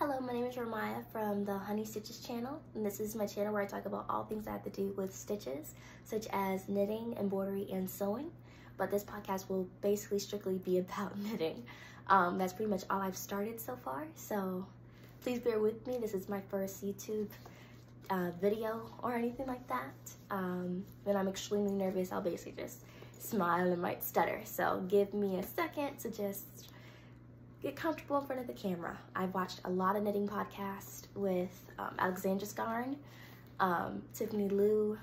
Hello, my name is Ramaya from the TheHoneyStitches channel, and this is my channel where I talk about all things that have to do with stitches, such as knitting, embroidery, and sewing. But this podcast will basically strictly be about knitting. That's pretty much all I've started so far, so please bear with me. This is my first YouTube video or anything like that. When I'm extremely nervous, I'll basically just smile and might stutter. So give me a second to just get comfortable in front of the camera. I've watched a lot of knitting podcasts with Alexandra's Garn, Tiffany Lou,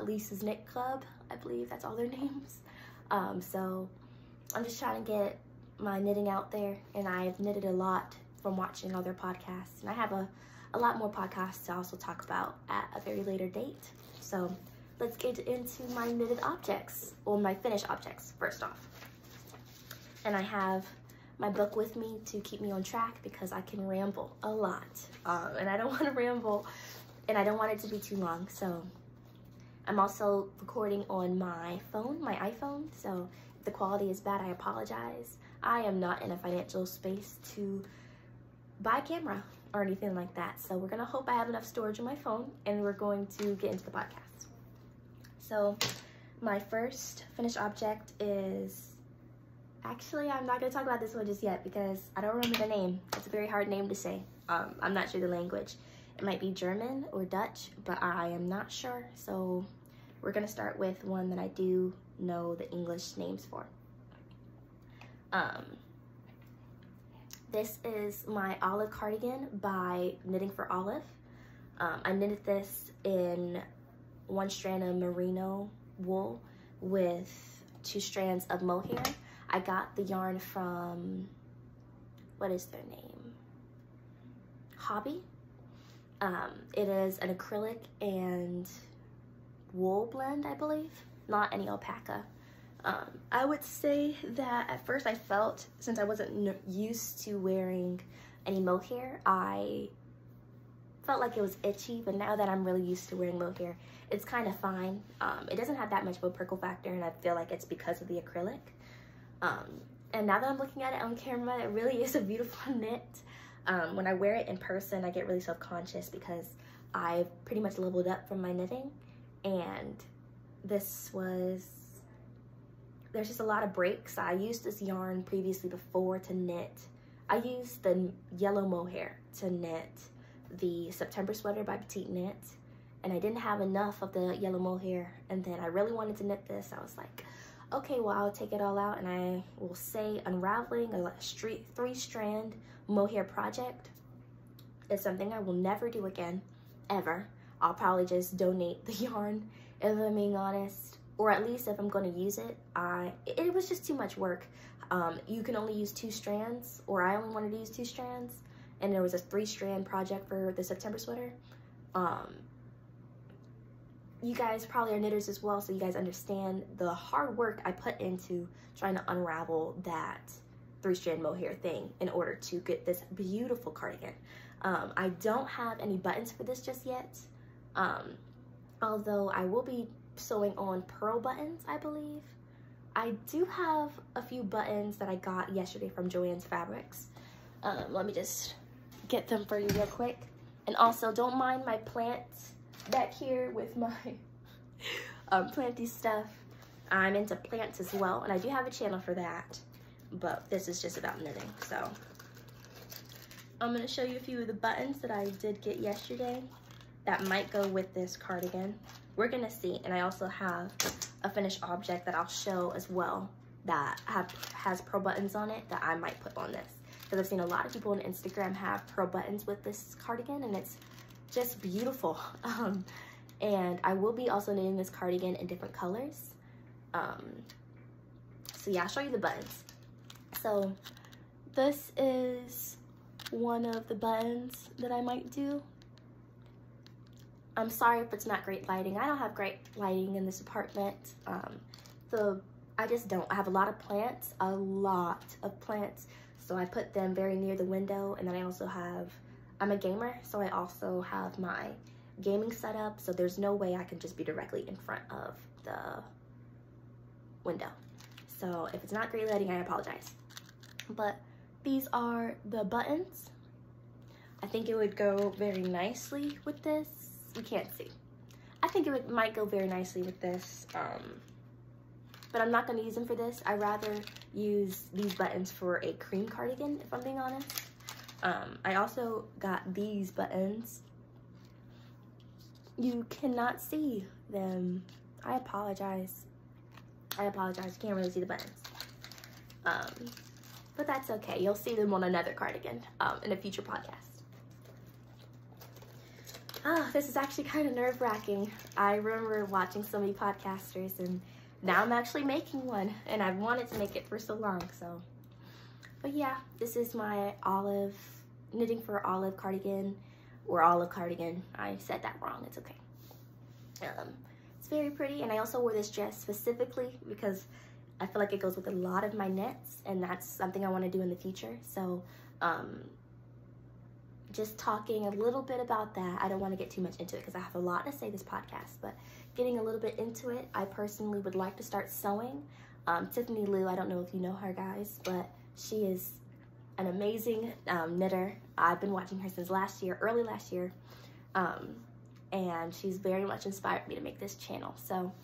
Lisa's Knit Club, I believe that's all their names. So I'm just trying to get my knitting out there, and I've knitted a lot from watching all their podcasts. And I have a lot more podcasts to also talk about at a very later date. So let's get into my knitted objects, or my finished objects first off. And I have my book with me to keep me on track because I can ramble a lot, and I don't want to ramble, and I don't want it to be too long. So I'm also recording on my phone, my iPhone, so if the quality is bad, I apologize. I am not in a financial space to buy a camera or anything like that, so we're gonna hope I have enough storage on my phone, and we're going to get into the podcast. So my first finished object is, actually, I'm not going to talk about this one just yet because I don't remember the name. It's a very hard name to say. I'm not sure the language. It might be German or Dutch, but I am not sure. So we're going to start with one that I do know the English names for. This is my Olive cardigan by Knitting for Olive. I knitted this in 1 strand of merino wool with 2 strands of mohair. I got the yarn from, what is their name? Hobbii. It is an acrylic and wool blend, I believe, not any alpaca. I would say that at first I felt, since I wasn't used to wearing any mohair, I felt like it was itchy, but now that I'm really used to wearing mohair, it's kind of fine. It doesn't have that much of a prickle factor, and I feel like it's because of the acrylic. And now that I'm looking at it on camera, it really is a beautiful knit. When I wear it in person, I get really self-conscious because I've pretty much leveled up from my knitting, and there's just a lot of breaks. I used this yarn previously before to knit. I used the yellow mohair to knit the September sweater by Petite knit, and I didn't have enough of the yellow mohair, and then I really wanted to knit this. I was like, okay, well, I'll take it all out, and I will say unraveling a 3-strand mohair project is something I will never do again, ever. I'll probably just donate the yarn, if I'm being honest, or at least if I'm going to use it. It was just too much work. You can only use 2 strands, or I only wanted to use 2 strands, and there was a 3-strand project for the September sweater. You guys probably are knitters as well, so you guys understand the hard work I put into trying to unravel that 3-strand mohair thing in order to get this beautiful cardigan. I don't have any buttons for this just yet, although I will be sewing on pearl buttons, I believe. I do have a few buttons that I got yesterday from Joann's Fabrics. Let me just get them for you real quick. And also, don't mind my plants back here with my planty stuff. I'm into plants as well, and I do have a channel for that, but this is just about knitting. So I'm going to show you a few of the buttons that I did get yesterday that might go with this cardigan. We're going to see. And I also have a finished object that I'll show as well that has pearl buttons on it that I might put on this, because I've seen a lot of people on Instagram have pearl buttons with this cardigan, and it's just beautiful. And I will be also knitting this cardigan in different colors. So yeah, I'll show you the buttons. So this is one of the buttons that I might do. I'm sorry if it's not great lighting. I don't have great lighting in this apartment. I just don't. I have a lot of plants, so I put them very near the window, and then I also have, I'm a gamer, so I also have my gaming setup, so there's no way I can just be directly in front of the window. So if it's not great lighting, I apologize. But these are the buttons. I think it would go very nicely with this. We can't see. I think it might go very nicely with this, but I'm not going to use them for this. I'd rather use these buttons for a cream cardigan, if I'm being honest. I also got these buttons. You cannot see them. I apologize. You can't really see the buttons. But that's okay. You'll see them on another cardigan in a future podcast. This is actually kind of nerve-wracking. I remember watching so many podcasters, and now I'm actually making one, and I've wanted to make it for so long. So, but yeah, this is my knitting for olive cardigan, or olive cardigan. I said that wrong. It's okay. It's very pretty, and I also wore this dress specifically because I feel like it goes with a lot of my knits, and that's something I want to do in the future. So, just talking a little bit about that. I don't want to get too much into it because I have a lot to say this podcast, but getting a little bit into it, I personally would like to start sewing. Tiffany Lou, I don't know if you know her, guys, but she is an amazing knitter. I've been watching her since early last year, and she's very much inspired me to make this channel. So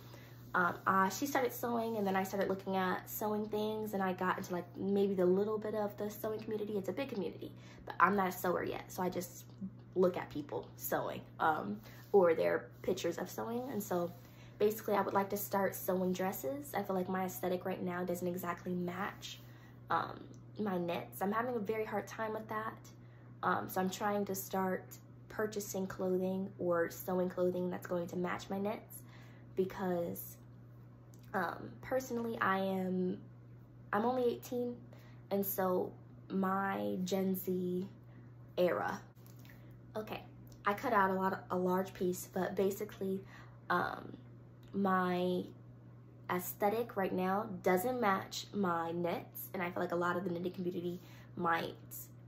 she started sewing, and then I started looking at sewing things, and I got into like maybe the little bit of the sewing community. It's a big community, but I'm not a sewer yet, so I just look at people sewing or their pictures of sewing. And so basically I would like to start sewing dresses. I feel like my aesthetic right now doesn't exactly match my knits. I'm having a very hard time with that, so I'm trying to start purchasing clothing or sewing clothing that's going to match my knits, because personally I'm only 18, and so my Gen Z era, okay, I cut out a large piece, but basically my aesthetic right now doesn't match my knits, and I feel like a lot of the knitting community might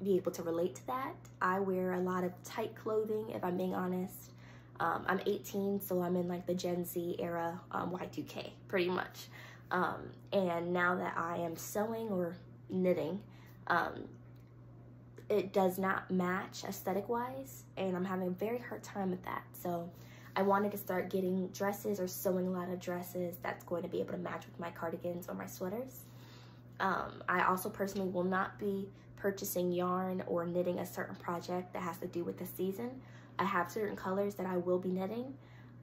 be able to relate to that. I wear a lot of tight clothing, if I'm being honest. I'm 18, so I'm in like the Gen Z era, Y2K, pretty much. And now that I am sewing or knitting, it does not match aesthetic-wise, and I'm having a very hard time with that. So I wanted to start getting dresses or sewing a lot of dresses that's going to be able to match with my cardigans or my sweaters. I also personally will not be purchasing yarn or knitting a certain project that has to do with the season. I have certain colors that I will be knitting,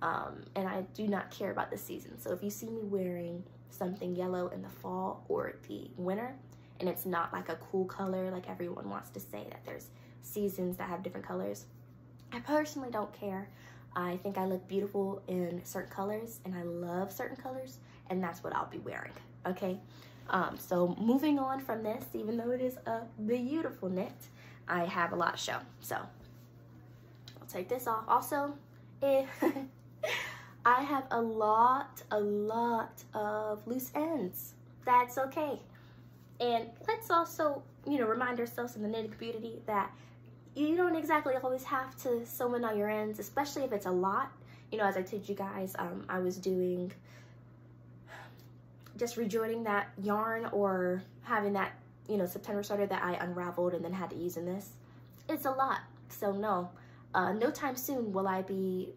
and I do not care about the season. So if you see me wearing something yellow in the fall or the winter, and it's not like a cool color, like everyone wants to say that there's seasons that have different colors, I personally don't care. I think I look beautiful in certain colors, and I love certain colors, and that's what I'll be wearing, okay? So moving on from this, even though it is a beautiful knit, I have a lot to show. So I'll take this off. Also, I have a lot of loose ends. That's okay. And let's also, remind ourselves in the knitting community that you don't exactly always have to sew in on your ends, especially if it's a lot. As I told you guys, I was doing just rejoining that yarn, or having that, September sweater that I unraveled and then had to use in this. It's a lot. So no time soon will I be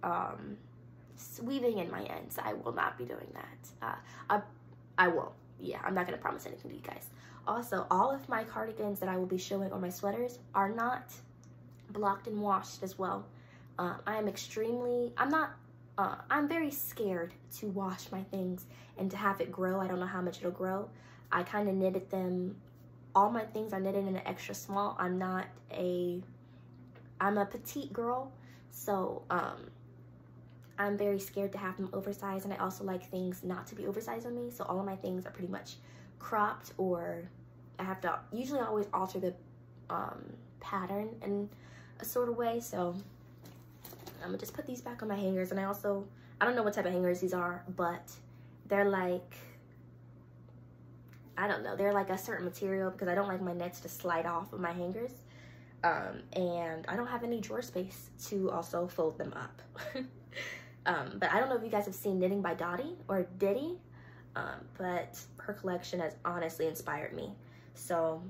weaving in my ends. I will not be doing that. I will. Yeah, I'm not going to promise anything to you guys. Also, all of my cardigans that I will be showing on my sweaters are not blocked and washed as well. I'm very scared to wash my things and to have it grow. I don't know how much it'll grow. I kind of knitted them, all my things I knitted in an extra small. I'm a petite girl, so I'm very scared to have them oversized, and I also like things not to be oversized on me, so all of my things are pretty much cropped, or I have to usually always alter the pattern in a sort of way. So I'm gonna just put these back on my hangers. And I don't know what type of hangers these are, but they're like, I don't know, they're like a certain material, because I don't like my knits to slide off of my hangers. And I don't have any drawer space to also fold them up. But I don't know if you guys have seen Knitting by Dottie or Diddy, but her collection has honestly inspired me. So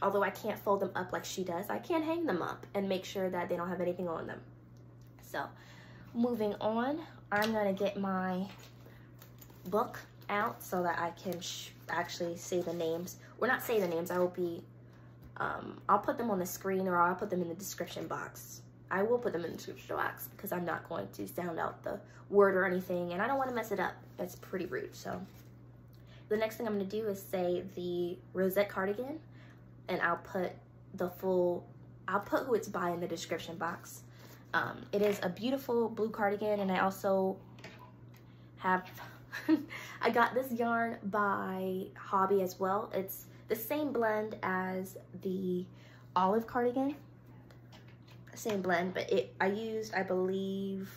although I can't fold them up like she does, I can hang them up and make sure that they don't have anything on them. So moving on, I'm gonna get my book out so that I can actually say the names, or not say the names. I will be I'll put them on the screen, or I'll put them in the description box. I will put them in the description box because I'm not going to sound out the word or anything, and I don't want to mess it up. It's pretty rude. So the next thing I'm going to do is say the Rosette cardigan, and I'll put who it's by in the description box. It is a beautiful blue cardigan, and I also have I got this yarn by Hobbii as well. It's the same blend as the olive cardigan, same blend, but I used, I believe,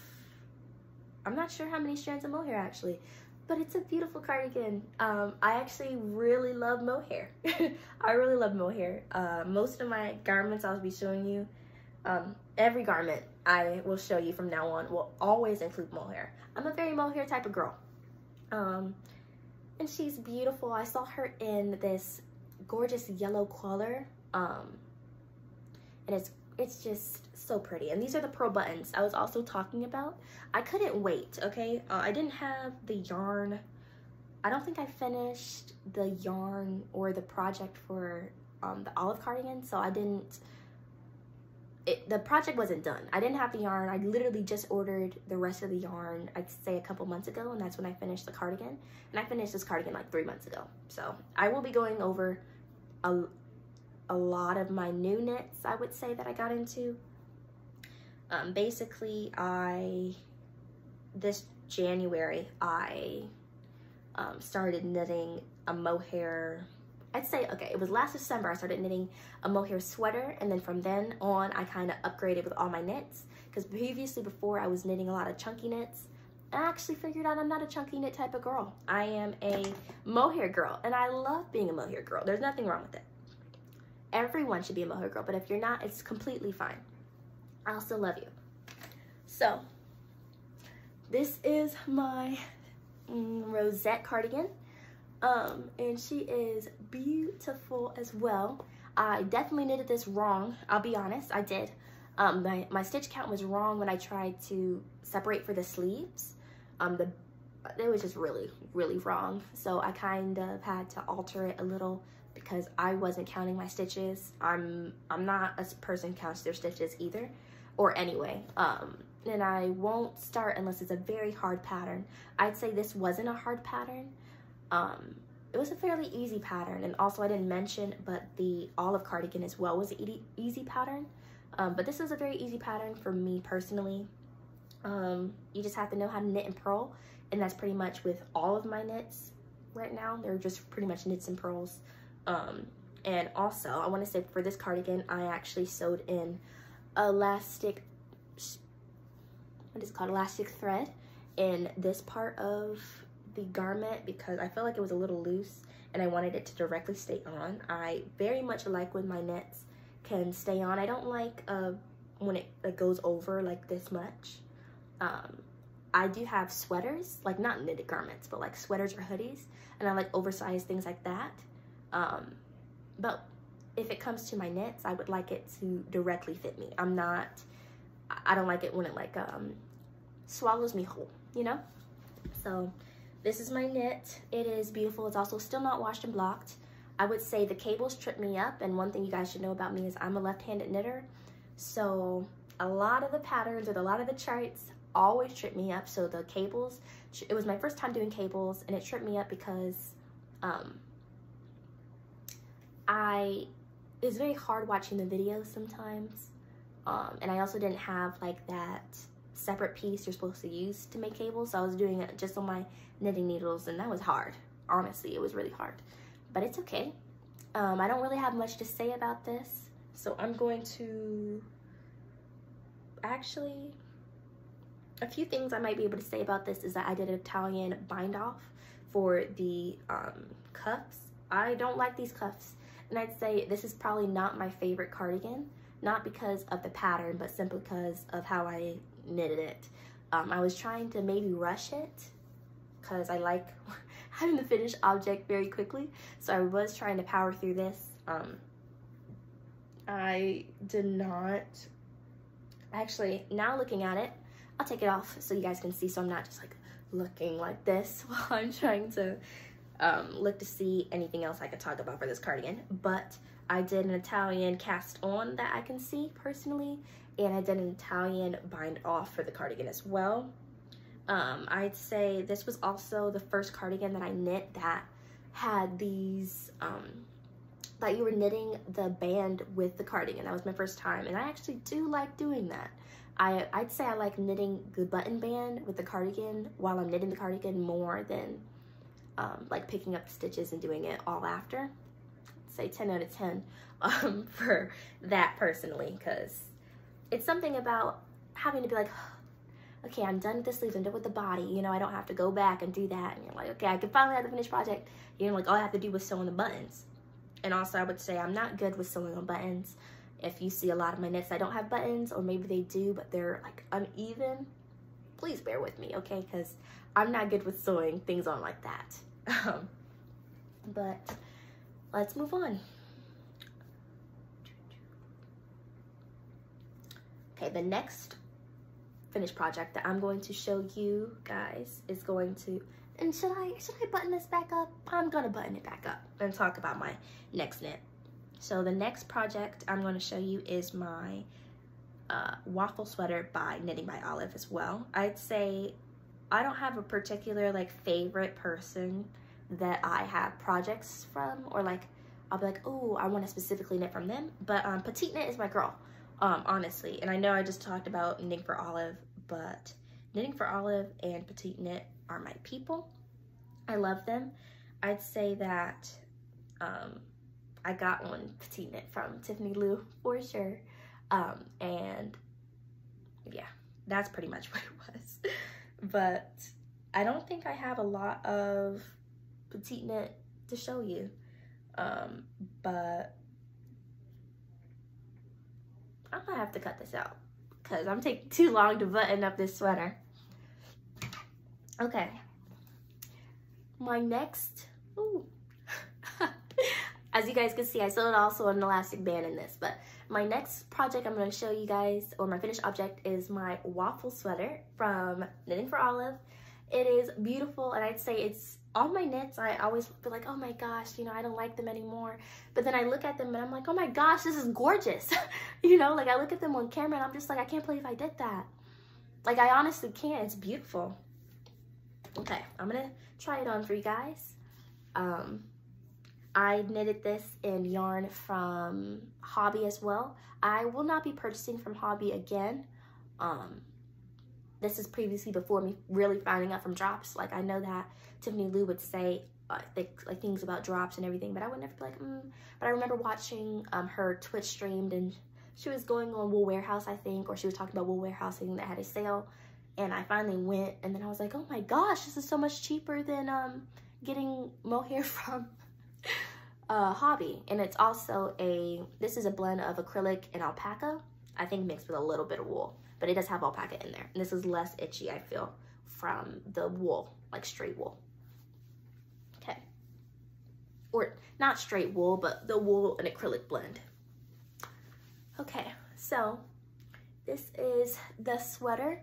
I'm not sure how many strands of mohair actually, but it's a beautiful cardigan. I actually really love mohair. I really love mohair. Most of my garments I'll be showing you, every garment I will show you from now on will always include mohair. I'm a very mohair type of girl. And she's beautiful. I saw her in this gorgeous yellow color, and it's just so pretty. And these are the pearl buttons I was also talking about. I couldn't wait, okay? I didn't have the yarn. I don't think I finished the yarn or the project for the olive cardigan, so I didn't, the project wasn't done. I didn't have the yarn. I literally just ordered the rest of the yarn, I'd say a couple months ago, and that's when I finished the cardigan. And I finished this cardigan like 3 months ago. So I will be going over a lot of my new knits, I would say, that I got into. Basically, this January, I started knitting a mohair, I'd say, okay, it was last December I started knitting a mohair sweater, and then from then on I kind of upgraded with all my knits, because previously, before, I was knitting a lot of chunky knits. I actually figured out I'm not a chunky knit type of girl. I am a mohair girl, and I love being a mohair girl. There's nothing wrong with it. Everyone should be a mohair girl, but if you're not, it's completely fine. I also love you. So this is my Rosette cardigan, and she is beautiful as well. I definitely knitted this wrong. I'll be honest, I did. My stitch count was wrong when I tried to separate for the sleeves. It was just really, really wrong. So I kind of had to alter it a little because I wasn't counting my stitches. I'm not a person who counts their stitches either, or anyway. And I won't start unless it's a very hard pattern. I'd say this wasn't a hard pattern. It was a fairly easy pattern, and also I didn't mention, but the olive cardigan as well was an easy pattern. But this is a very easy pattern for me personally. You just have to know how to knit and purl, and that's pretty much with all of my knits right now. They're just pretty much knits and purls. And also, I want to say for this cardigan, I actually sewed in elastic, what is it called, elastic thread in this part of the garment because I felt like it was a little loose and I wanted it to directly stay on. I very much like when my knits can stay on. I don't like when it goes over like this much. I do have sweaters, like not knitted garments, but like sweaters or hoodies, and I like oversized things like that. But if it comes to my knits, I would like it to directly fit me. I don't like it when it like swallows me whole, you know? So this is my knit. It is beautiful. It's also still not washed and blocked. I would say the cables trip me up, and one thing you guys should know about me is I'm a left-handed knitter, so a lot of the patterns or a lot of the charts always trip me up. So the cables, it was my first time doing cables, and it tripped me up because it's very hard watching the videos sometimes, and I also didn't have like that separate piece you're supposed to use to make cables, so I was doing it just on my knitting needles, and that was hard. Honestly, it was really hard, but it's okay. I don't really have much to say about this, so I'm going to actually, a few things I might be able to say about this is that I did an Italian bind off for the cuffs. I don't like these cuffs, and I'd say this is probably not my favorite cardigan, not because of the pattern, but simply because of how I knitted it. I was trying to maybe rush it because I like having the finished object very quickly, so I was trying to power through this. I did not, actually, now looking at it, I'll take it off so you guys can see, so I'm not just like looking like this while I'm trying to look to see anything else I could talk about for this cardigan. But I did an Italian cast on that I can see personally, and I did an Italian bind off for the cardigan as well. I'd say this was also the first cardigan that I knit that had these, that you were knitting the band with the cardigan. That was my first time, and I actually do like doing that. I'd say I like knitting the button band with the cardigan while I'm knitting the cardigan more than like picking up the stitches and doing it all after. I'd say 10 out of 10 for that personally, because it's something about having to be like, okay, I'm done with the sleeves, I'm done with the body, you know, I don't have to go back and do that. And you're like, okay, I can finally have the finished project. You know, like all I have to do was sew on the buttons. And also I would say I'm not good with sewing on buttons. If you see a lot of my knits, I don't have buttons, or maybe they do, but they're like uneven. Please bear with me, okay? Because I'm not good with sewing things on like that. But let's move on. Okay, the next finished project that I'm going to show you guys is going to, and should I button this back up? I'm gonna button it back up and talk about my next knit. So the next project I'm going to show you is my Waffle Sweater by Knitting by Olive as well. I'd say I don't have a particular like favorite person that I have projects from, or like I'll be like, oh, I want to specifically knit from them. But Petite Knit is my girl, honestly. And I know I just talked about Knitting for Olive, but Knitting for Olive and Petite Knit are my people. I love them. I'd say that I got one Petite Knit from Tiffany Lou for sure. And yeah, that's pretty much what it was. But I don't think I have a lot of Petite Knit to show you. But I'm gonna have to cut this out because I'm taking too long to button up this sweater. Okay. My next, ooh. As you guys can see, I sewed also an elastic band in this, but my next project I'm going to show you guys, or my finished object, is my Waffle Sweater from Knitting for Olive. It is beautiful, and I'd say it's, all my knits, I always feel like, oh my gosh, you know, I don't like them anymore. But then I look at them and I'm like, oh my gosh, this is gorgeous. You know, like I look at them on camera and I'm just like, I can't believe I did that. Like I honestly can't, it's beautiful. Okay, I'm going to try it on for you guys. I knitted this in yarn from Hobbii as well. I will not be purchasing from Hobbii again. This is previously before me really finding out from drops. Like I know that Tiffany Lou would say like things about drops and everything, but I would never be like, But I remember watching her Twitch streamed, and she was going on Wool Warehouse, I think, or she was talking about Wool Warehouse saying that had a sale. And I finally went, and then I was like, oh my gosh, this is so much cheaper than getting mohair from Hobbii. And it's also this is a blend of acrylic and alpaca, I think mixed with a little bit of wool, but it does have alpaca in there. And this is less itchy, I feel, from the wool, like straight wool. Okay. Or not straight wool, but the wool and acrylic blend. Okay, so this is the sweater.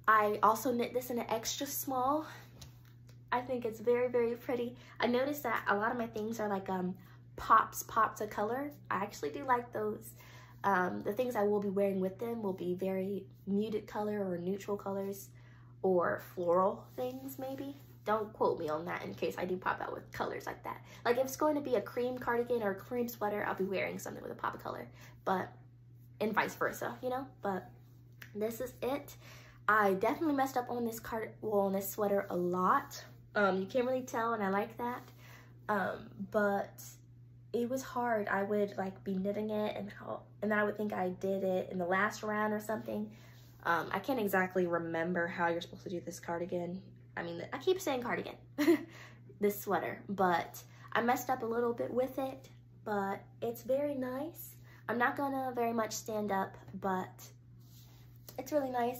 I also knit this in an extra small. I think it's very, very pretty. I noticed that a lot of my things are like pops of color. I actually do like those. The things I will be wearing with them will be very muted color or neutral colors or floral things maybe. Don't quote me on that in case I do pop out with colors like that. Like if it's going to be a cream cardigan or a cream sweater, I'll be wearing something with a pop of color, but and vice versa, you know. But this is it. I definitely messed up on this on this sweater a lot. You can't really tell, and I like that. But it was hard. I would like be knitting it, and then I would think I did it in the last round or something. I can't exactly remember how you're supposed to do this cardigan. I mean, I keep saying cardigan, this sweater, but I messed up a little bit with it, but it's very nice. I'm not gonna very much stand up, but it's really nice.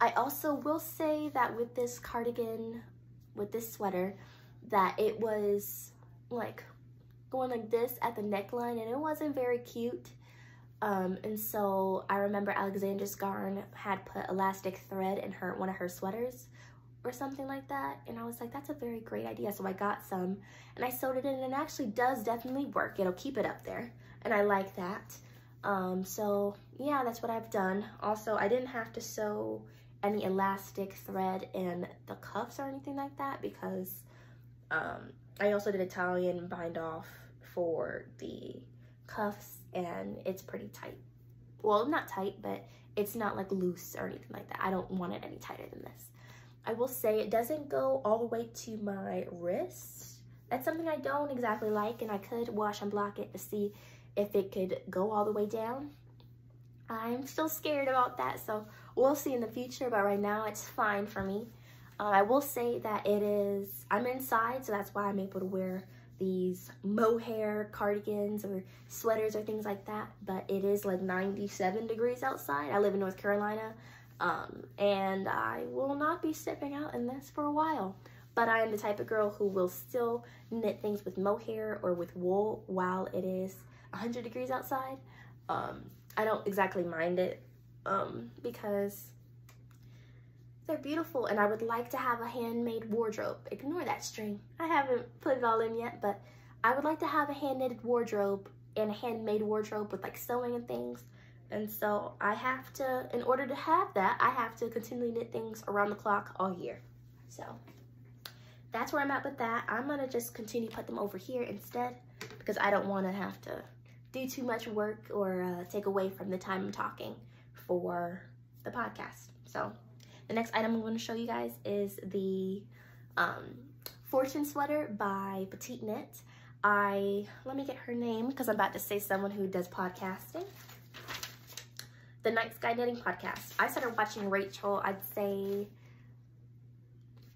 I also will say that with this cardigan, with this sweater, that it was like going like this at the neckline, and it wasn't very cute. And so I remember Alexandra's Garn had put elastic thread in one of her sweaters or something like that, and I was like, that's a very great idea. So I got some and I sewed it in, and it actually does definitely work. It'll keep it up there, and I like that. So yeah, that's what I've done. Also, I didn't have to sew any elastic thread in the cuffs or anything like that because I also did Italian bind off for the cuffs, and it's pretty tight. Well, not tight, but it's not like loose or anything like that. I don't want it any tighter than this. I will say it doesn't go all the way to my wrist. That's something I don't exactly like, and I could wash and block it to see if it could go all the way down. I'm still scared about that, so we'll see in the future, but right now it's fine for me. I will say that I'm inside, so that's why I'm able to wear these mohair cardigans or sweaters or things like that, but it is like 97 degrees outside. I live in North Carolina, and I will not be stepping out in this for a while, but I am the type of girl who will still knit things with mohair or with wool while it is 100 degrees outside. I don't exactly mind it because they're beautiful, and I would like to have a handmade wardrobe. Ignore that string. I haven't put it all in yet, but I would like to have a hand-knitted wardrobe and a handmade wardrobe with like sewing and things. And so I have to, in order to have that, I have to continually knit things around the clock all year. So that's where I'm at with that. I'm gonna just continue to put them over here instead because I don't want to have to do too much work or take away from the time I'm talking for the podcast. So the next item I'm going to show you guys is the Fortune Sweater by Petite Knit. Let me get her name because I'm about to say someone who does podcasting. The Night Sky Knitting Podcast. I started watching Rachel, I'd say,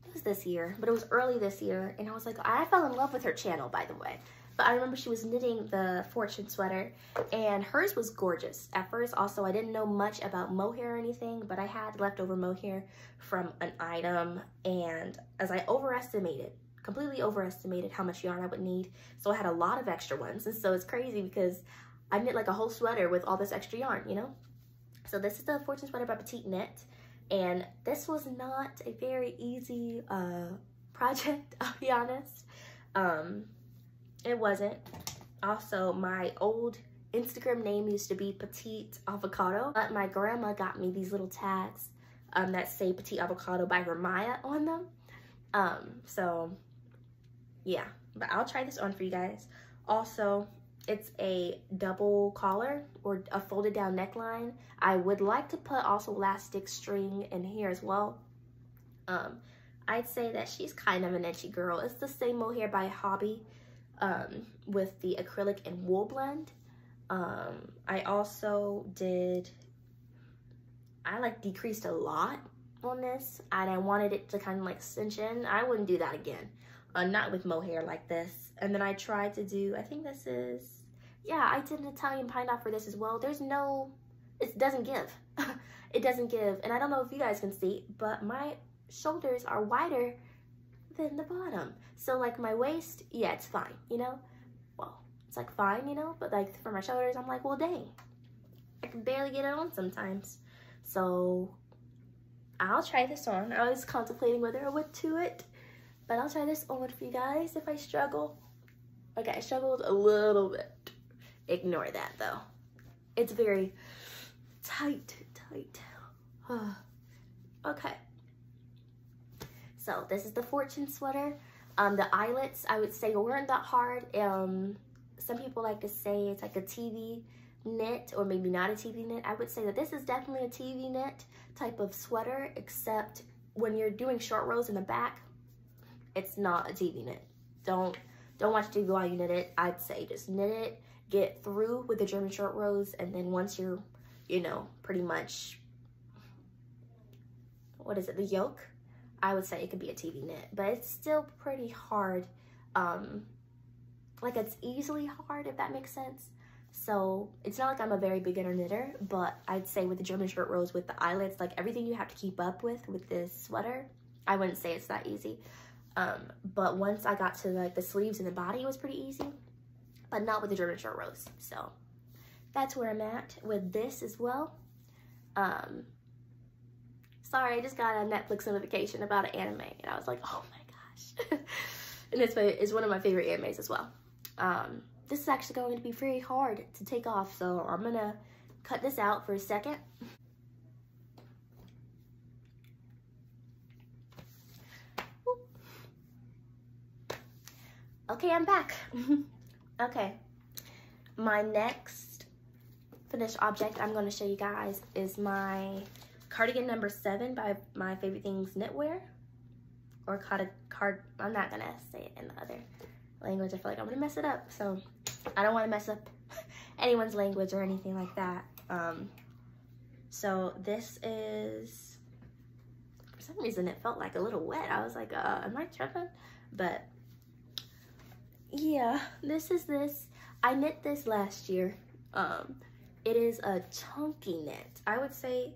it was this year, but it was early this year, and I was like, I fell in love with her channel, by the way. But I remember she was knitting the Fortune Sweater, and hers was gorgeous. At first, also, I didn't know much about mohair or anything, but I had leftover mohair from an item, and as I completely overestimated how much yarn I would need, so I had a lot of extra ones. And so it's crazy because I knit like a whole sweater with all this extra yarn, you know? So this is the Fortune Sweater by Petite Knit, and this was not a very easy project, I'll be honest. It wasn't. Also, my old Instagram name used to be Petite Avocado, but my grandma got me these little tags that say Petite Avocado by Ramaya on them. So yeah, but I'll try this on for you guys. Also, it's a double collar or a folded down neckline. I would like to put also elastic string in here as well. I'd say that she's kind of an edgy girl. It's the same mohair by Hobbii. With the acrylic and wool blend. I also decreased a lot on this, and I wanted it to kind of like cinch in. I wouldn't do that again, not with mohair like this. And then I tried to do, I think this is, yeah, I did an Italian bind off for this as well. It doesn't give. It doesn't give, and I don't know if you guys can see, but my shoulders are wider than the bottom. So like my waist, yeah, it's fine, you know? Well, it's like fine, you know? But like for my shoulders, I'm like, well, dang. I can barely get it on sometimes. So I'll try this on. I was contemplating whether I would do it, but I'll try this on for you guys if I struggle. Okay, I struggled a little bit. Ignore that though. It's very tight. Okay. So this is the Fortune Sweater. The eyelets, I would say, weren't that hard. Some people like to say it's like a TV knit or maybe not a TV knit. I would say that this is definitely a TV knit type of sweater, except when you're doing short rows in the back, it's not a TV knit. Don't watch TV while you knit it. I'd say just knit it, get through with the German short rows, and then once you're, you know, pretty much, what is it, the yoke? I would say it could be a TV knit, but it's still pretty hard. Like it's easily hard, if that makes sense. So it's not like I'm a very beginner knitter, but I'd say with the German short rows, with the eyelets, like everything you have to keep up with this sweater, I wouldn't say it's that easy. But once I got to like the sleeves and the body, it was pretty easy, but not with the German short rows. So that's where I'm at with this as well. Sorry, I just got a Netflix notification about an anime, and I was like, oh my gosh. And it's one of my favorite animes as well. This is actually going to be very hard to take off, so I'm gonna cut this out for a second. Okay, I'm back. Okay, my next finished object I'm going to show you guys is my cardigan number 7 by My Favorite Things Knitwear, or I'm not gonna say it in the other language. I feel like I'm gonna mess it up, so I don't want to mess up anyone's language or anything like that. So this is, for some reason it felt like a little wet. I was like, am I tripping? But yeah, this. I knit this last year. It is a chunky knit. I would say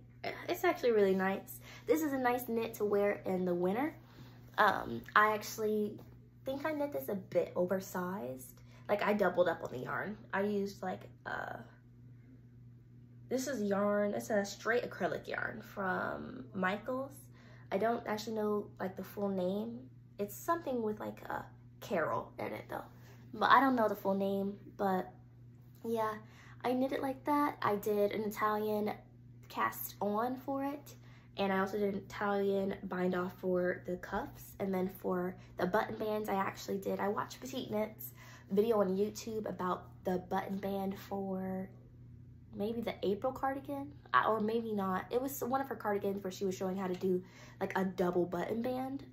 it's actually really nice. This is a nice knit to wear in the winter. I actually think I knit this a bit oversized. Like, I doubled up on the yarn. I used like, this is yarn, it's a straight acrylic yarn from Michaels. I don't actually know like the full name. It's something with like a Carol in it though. But I don't know the full name, but yeah, I knit it like that. I did an Italian cast on for it, and I also did an Italian bind off for the cuffs, and then for the button bands I watched Petite Knit's video on YouTube about the button band for maybe the April cardigan, or maybe not. It was one of her cardigans where she was showing how to do like a double button band,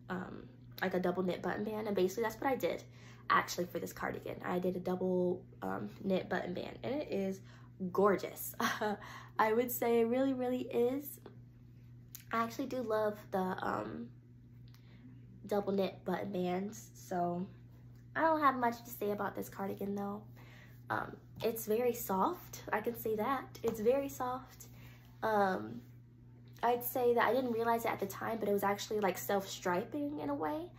like a double knit button band, and basically that's what I did actually for this cardigan. I did a double knit button band, and it is gorgeous. I would say it really, really is. I actually do love the double knit button bands, so I don't have much to say about this cardigan though. It's very soft, I can say that. It's very soft. I'd say that I didn't realize it at the time, but it was actually like self-striping in a way.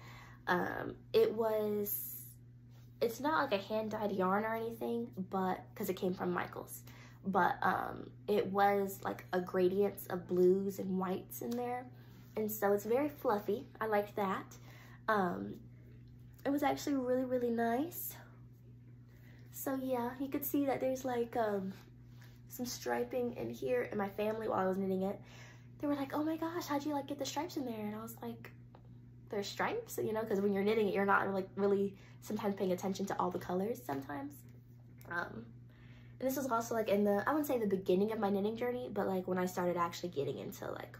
It's not like a hand-dyed yarn or anything, but because it came from Michaels, but it was like a gradients of blues and whites in there, and so it's very fluffy. I liked that. It was actually really, really nice. So yeah, you could see that there's like some striping in here, and my family, while I was knitting it, they were like, oh my gosh, how'd you like get the stripes in there? And I was like, there's stripes, you know, because when you're knitting it, you're not like really sometimes paying attention to all the colors sometimes. And this was also like in the, I wouldn't say the beginning of my knitting journey, but like when I started actually getting into like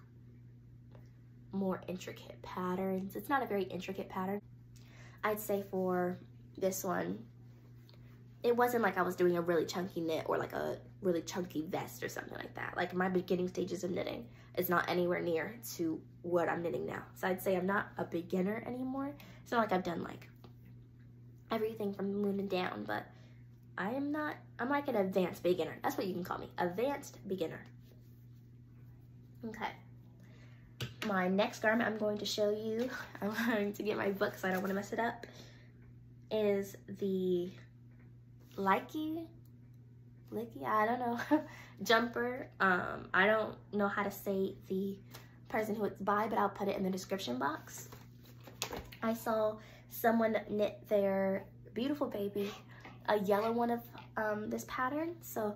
more intricate patterns. It's not a very intricate pattern. I'd say for this one, it wasn't like I was doing a really chunky knit or like a really chunky vest or something like that. Like my beginning stages of knitting is not anywhere near to what I'm knitting now. So I'd say I'm not a beginner anymore. It's not like I've done like everything from the moon and down, but I'm like an advanced beginner. That's what you can call me, advanced beginner. Okay. My next garment I'm going to show you, I'm going to get my book so I don't want to mess it up, is the Lykke, I don't know, jumper. I don't know how to say the person who it's by, but I'll put it in the description box. I saw someone knit their beautiful baby a yellow one of this pattern, so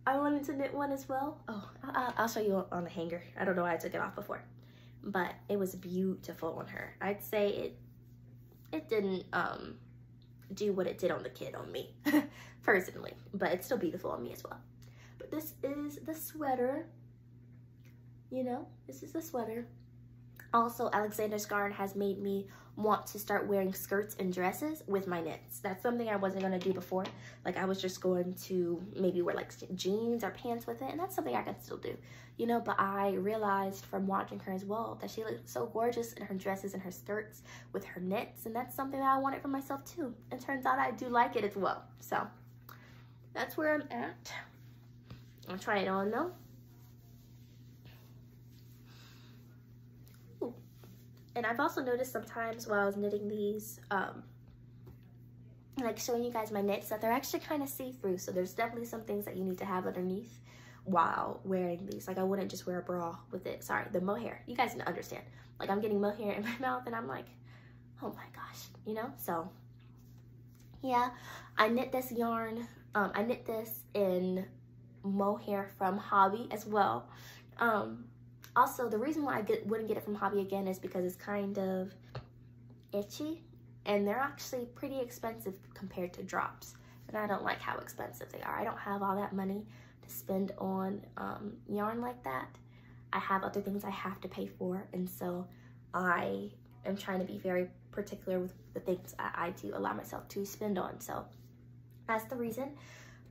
I wanted to knit one as well. Oh, I'll show you on the hanger. I don't know why I took it off before, but it was beautiful on her. I'd say it didn't do what it did on the kid on me personally, but it's still beautiful on me as well. But this is the sweater, you know, this is the sweater. Also, Alexander Skarn has made me want to start wearing skirts and dresses with my knits. That's something I wasn't going to do before. Like, I was just going to maybe wear like jeans or pants with it, and that's something I can still do, you know. But I realized from watching her as well that she looked so gorgeous in her dresses and her skirts with her knits, and that's something that I wanted for myself too. And turns out I do like it as well. So that's where I'm at. I'll try it on though. And I've also noticed sometimes while I was knitting these, like showing you guys my knits that they're actually kind of see-through, so there's definitely some things that you need to have underneath while wearing these. Like I wouldn't just wear a bra with it. Sorry, the mohair. You guys understand. Like I'm getting mohair in my mouth and I'm like, oh my gosh, you know? So yeah, I knit this yarn. I knit this in mohair from Hobbii as well. Also, the reason why I wouldn't get it from Hobbii again is because it's kind of itchy, and they're actually pretty expensive compared to drops, and I don't like how expensive they are. I don't have all that money to spend on yarn like that. I have other things I have to pay for, and so I am trying to be very particular with the things I do allow myself to spend on. So that's the reason.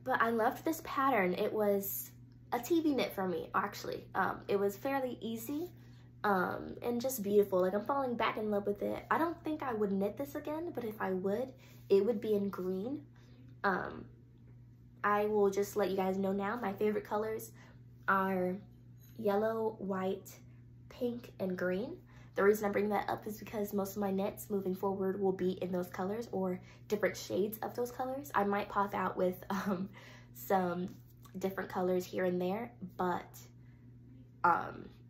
But I loved this pattern. It was a TV knit for me, actually. It was fairly easy and just beautiful. Like I'm falling back in love with it. I don't think I would knit this again, but if I would, it would be in green. I will just let you guys know now, my favorite colors are yellow, white, pink, and green. The reason I bring that up is because most of my knits moving forward will be in those colors or different shades of those colors. I might pop out with some different colors here and there, but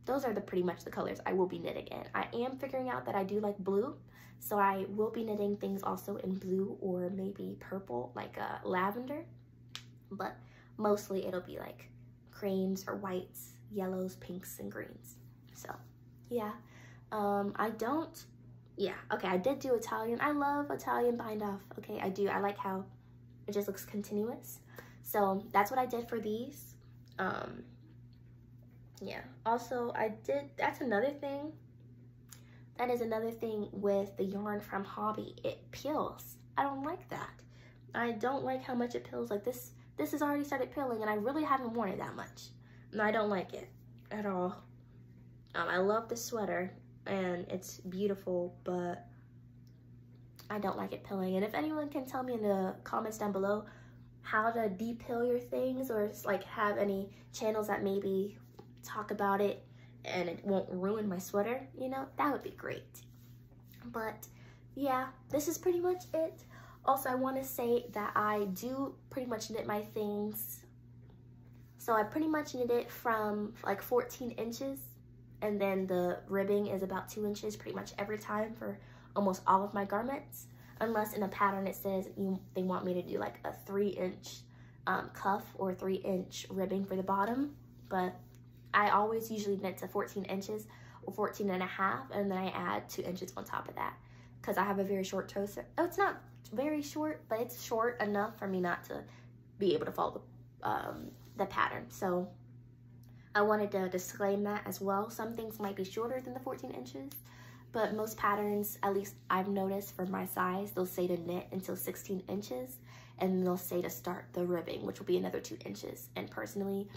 those are pretty much the colors I will be knitting in. I am figuring out that I do like blue, so I will be knitting things also in blue or maybe purple, like lavender, but mostly it'll be like creams or whites, yellows, pinks, and greens. So yeah. I did do Italian. I love Italian bind off. Okay, I do. I like how it just looks continuous. So that's what I did for these. Yeah. Also, that's another thing. That is another thing with the yarn from Hobbii. It peels. I don't like that. I don't like how much it peels. Like this has already started peeling, and I really haven't worn it that much. And I don't like it at all. I love the sweater, and it's beautiful, but I don't like it peeling. And if anyone can tell me in the comments down below how to de-peel your things, or like have any channels that maybe talk about it and it won't ruin my sweater, you know, that would be great. But yeah, this is pretty much it. Also, I want to say that I do pretty much knit my things. So I pretty much knit it from like 14 inches. And then the ribbing is about 2 inches pretty much every time for almost all of my garments. Unless in a pattern it says they want me to do like a 3-inch cuff or 3-inch ribbing for the bottom. But I always usually knit to 14 inches or 14 and a half, and then I add 2 inches on top of that. Because I have a very short toe. Oh, it's not very short, but it's short enough for me not to be able to follow the pattern. So I wanted to disclaim that as well. Some things might be shorter than the 14 inches, but most patterns, at least I've noticed for my size, they'll say to knit until 16 inches, and they'll say to start the ribbing, which will be another 2 inches. And personally,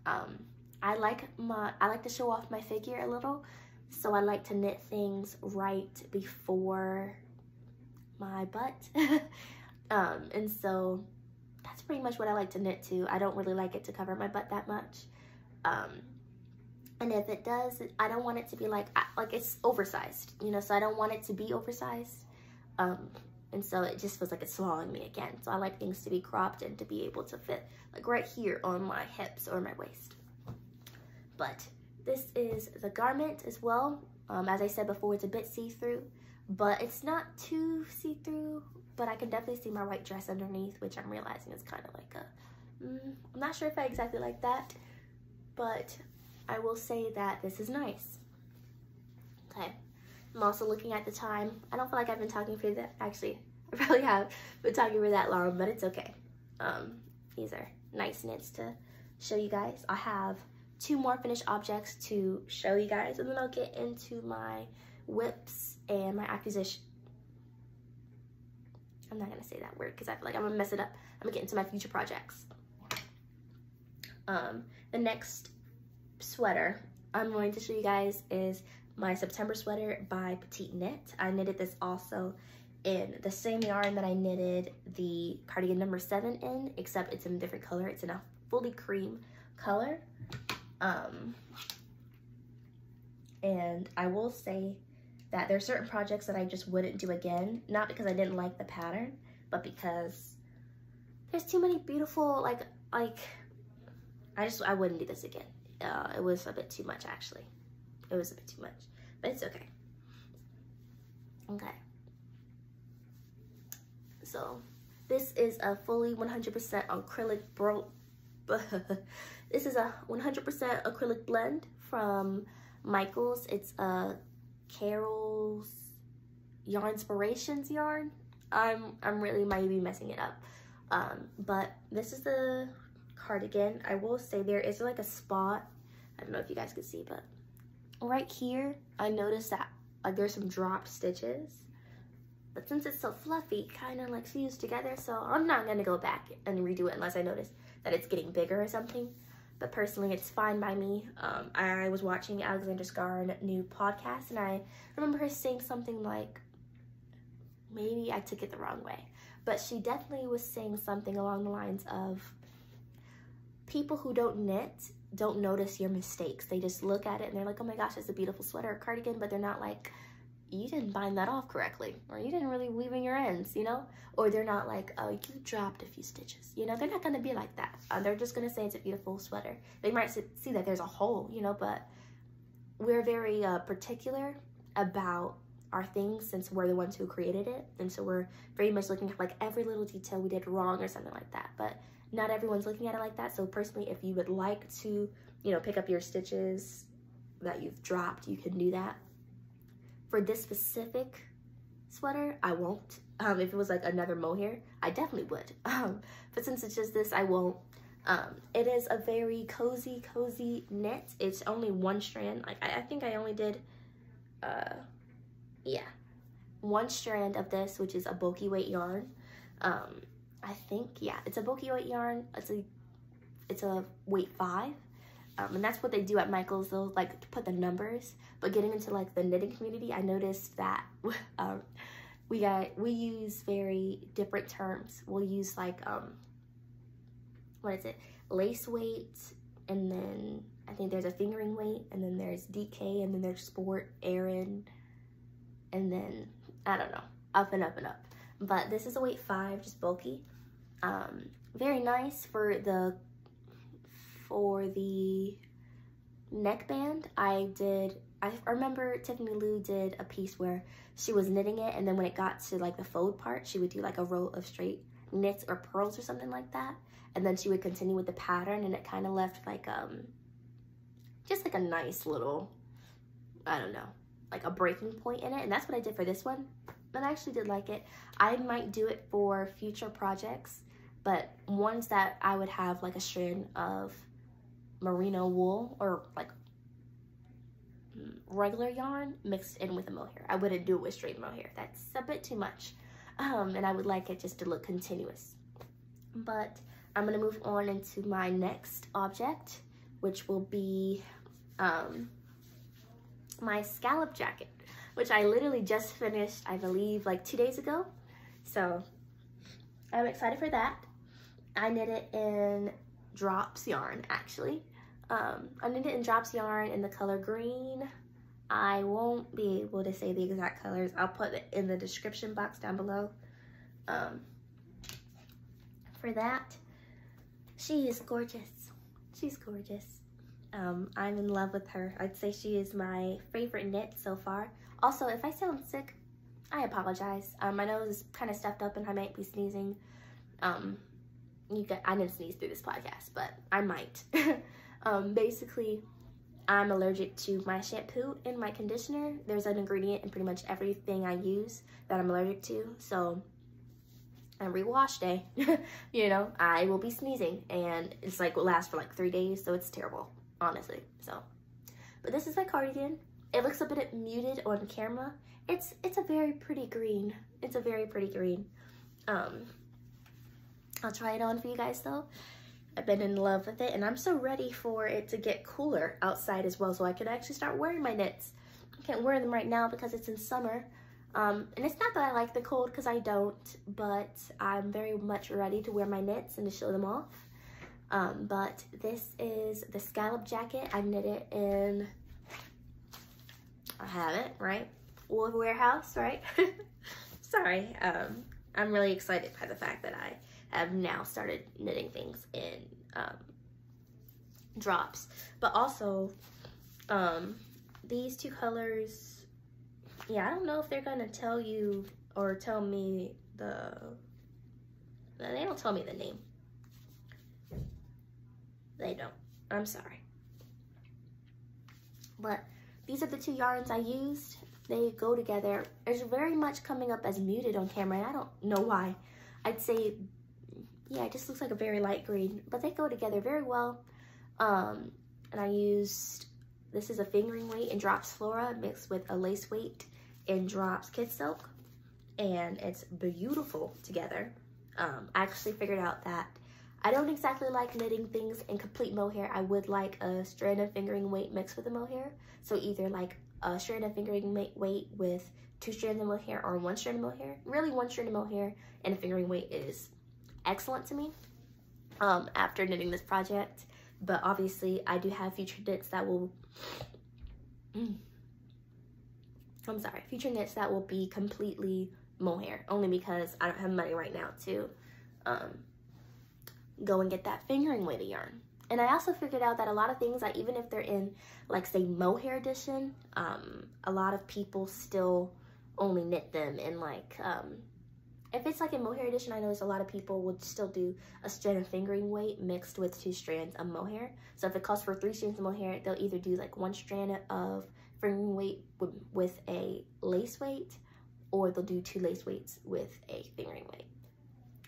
I like to show off my figure a little, so I like to knit things right before my butt. And so that's pretty much what I like to knit to. I don't really like it to cover my butt that much. And if it does, I don't want it to be like it's oversized, you know, so I don't want it to be oversized. And so it just feels like it's swallowing me again. So I like things to be cropped and to be able to fit like right here on my hips or my waist. But this is the garment as well. As I said before, it's a bit see-through, but it's not too see-through, but I can definitely see my white dress underneath, which I'm realizing is kind of like I'm not sure if I exactly like that, but I will say that this is nice. Okay, I'm also looking at the time. I don't feel like I've been talking for that. Actually, I probably have been talking for that long, but it's okay. These are nice knits to show you guys. I have 2 more finished objects to show you guys, and then I'll get into my whips and my acquisition. I'm not gonna say that word because I feel like I'm gonna mess it up. I'm gonna get into my future projects. The next sweater I'm going to show you guys is my September sweater by Petite Knit. I knitted this also in the same yarn that I knitted the cardigan number 7 in, except it's in a different color. It's in a fully cream color. And I will say that there are certain projects that I just wouldn't do again, not because I didn't like the pattern, but because there's too many beautiful, like I wouldn't do this again. It was a bit too much, actually. It was a bit too much, but it's okay. Okay. So this is a fully 100% acrylic this is a 100% acrylic blend from Michaels. It's a Caron Yarnspirations yarn. I'm really might be messing it up. But this is the cardigan. I will say there is like a spot. I don't know if you guys can see, but right here I noticed that like there's some drop stitches. But since it's so fluffy, kind of like fused together, so I'm not gonna go back and redo it unless I notice that it's getting bigger or something. But personally, it's fine by me. I was watching Alexandra Scar's new podcast, and I remember her saying something like, maybe I took it the wrong way, but she definitely was saying something along the lines of, people who don't knit don't notice your mistakes. They just look at it and they're like, oh my gosh, that's a beautiful sweater or cardigan, but they're not like, you didn't bind that off correctly, or you didn't really weave in your ends, you know? Or they're not like, oh, you dropped a few stitches, you know? They're not gonna be like that. They're just gonna say it's a beautiful sweater. They might see that there's a hole, you know, but we're very particular about our things since we're the ones who created it. And so we're very much looking at like every little detail we did wrong or something like that. But not everyone's looking at it like that. So personally, if you would like to, you know, pick up your stitches that you've dropped, you can do that. For this specific sweater, I won't. If it was like another mohair, I definitely would. But since it's just this, I won't. It is a very cozy knit. It's only one strand. Like I think I only did, yeah, one strand of this, which is a bulky weight yarn. I think, yeah, it's a bulky weight yarn. It's a weight 5. And that's what they do at Michaels. They'll like put the numbers. But getting into like the knitting community, I noticed that we use very different terms. We'll use like what is it? Lace weight, and then I think there's a fingering weight, and then there's DK, and then there's sport, Aran, and then I don't know, up and up and up. But this is a weight 5, just bulky. Very nice for the neckband. I remember Tiffany Lou did a piece where she was knitting it, and then when it got to like the fold part, she would do like a row of straight knits or pearls or something like that, and then she would continue with the pattern, and it kind of left like just like a nice little, I don't know, like a breaking point in it. And that's what I did for this one, but I actually did like it. I might do it for future projects, but ones that I would have like a strand of merino wool or like regular yarn mixed in with a mohair. I wouldn't do it with straight mohair. That's a bit too much. And I would like it just to look continuous. But I'm gonna move on into my next object, which will be my scallop jacket, which I literally just finished, I believe, like 2 days ago. So I'm excited for that. I knit it in drops yarn, actually. I knit it in drops yarn in the color green. I won't be able to say the exact colors. I'll put it in the description box down below. For that, she is gorgeous. She's gorgeous. I'm in love with her. I'd say she is my favorite knit so far. Also, if I sound sick, I apologize. My nose is kind of stuffed up and I might be sneezing. I didn't sneeze through this podcast, but I might. Basically, I'm allergic to my shampoo and my conditioner. There's an ingredient in pretty much everything I use that I'm allergic to. So every wash day, you know, I will be sneezing, and it's like will last for like 3 days. So it's terrible, honestly. So, but this is my cardigan. It looks a bit muted on camera. It's a very pretty green. It's a very pretty green. I'll try it on for you guys though. I've been in love with it, and I'm so ready for it to get cooler outside as well, so I can actually start wearing my knits. I can't wear them right now because it's in summer. And it's not that I like the cold, because I don't, but I'm very much ready to wear my knits and to show them off. But this is the scallop jacket. I knit it in, I have it, right? Wool Warehouse, right? Sorry. I'm really excited by the fact that I have now started knitting things in drops. But also, these two colors, yeah, I don't know if they're gonna tell you or tell me they don't tell me the name. They don't. I'm sorry. But these are the two yarns I used. They go together. It's very much coming up as muted on camera, and I don't know why. I'd say, yeah, it just looks like a very light green, but they go together very well. And I used, this is a fingering weight in drops flora mixed with a lace weight in drops kid silk, and it's beautiful together. I actually figured out that I don't exactly like knitting things in complete mohair. I would like a strand of fingering weight mixed with a mohair. So either like a strand of fingering weight with 2 strands of mohair or 1 strand of mohair. Really 1 strand of mohair and a fingering weight is excellent to me after knitting this project. But obviously I do have future knits that will, future knits that will be completely mohair, only because I don't have money right now to go and get that fingering weight of yarn. And I also figured out that a lot of things, like even if they're in like say mohair edition, a lot of people still only knit them in like if it's like in mohair edition, I noticed a lot of people would still do a strand of fingering weight mixed with 2 strands of mohair. So if it calls for 3 strands of mohair, they'll either do like 1 strand of fingering weight with a lace weight, or they'll do 2 lace weights with a fingering weight.